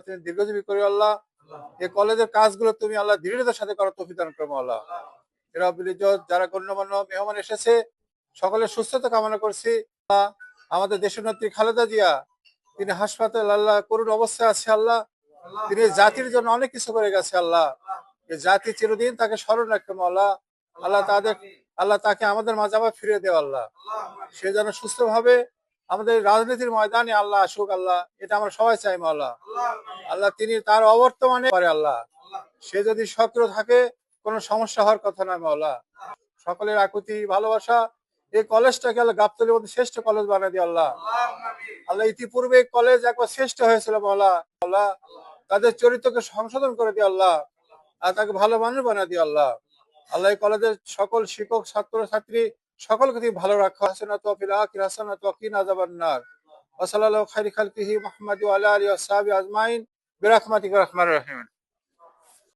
তুমি দীর্ঘজীবী করি আল্লাহ। এই কলেজের কাজগুলো তুমি আল্লাহ দৃঢ়তার সাথে করার তৌফিক দান করো আল্লাহ। রব্বুল ইজ্জত, যারা গণ্যমান্য মেহমান এসেছে সকলের সুস্থতা কামনা করছি। আমাদের দেশনেত্রী খালেদা জিয়া, তিনি হাসপাতাল আল্লাহ করুণ অবস্থায় আছে আল্লাহ। তিনি জাতির জন্য অনেক কিছু করে গেছে আল্লাহ। এই জাতি চিরদিন তাকে স্মরণ রাখতে আল্লাহ। আল্লাহ তাকে আমাদের মাঝে আবার ফিরে দেওয়া আল্লাহ। সে যেন সুস্থভাবে আমাদের রাজনীতির ময়দানে আল্লাহ আসুক আল্লাহ, এটা আমরা সবাই চাই আল্লাহ। আল্লাহ তিনি তার অবর্তমানে পারে আল্লাহ, সে যদি সক্রিয় থাকে কোনো সমস্যা হওয়ার কথা নয় মাওলা। সকলের আকুতি ভালোবাসা, এই কলেজটাকে আল্লাহ গাবতলীর মধ্যে শ্রেষ্ঠ কলেজ বানিয়ে দিও আল্লাহ। আল্লাহ ইতিপূর্বে কলেজ একবার শ্রেষ্ঠ হয়েছিল মাওলা। আল্লাহ তাদের চরিত্রকে সংশোধন করে দিও আল্লাহ, আর তাকে ভালো মানুষ বানিয়ে দিও আল্লাহ। আল্লাহ এই কলেজের সকল শিক্ষক ছাত্র ছাত্রী সকলকে তুমি ভালো রাখো। হাসানাতু ফিল আখিরাতি হাসানাতু ওয়া কিনা আযাবান নার। ওয়া সাল্লাল্লাহু খাইরি খালকিহি মুহাম্মাদি ওয়া আলা আলিহি ওয়া সাহবিহি আজমাইন বিরাহমাতিকা ইয়া আরহামার রাহিমিন।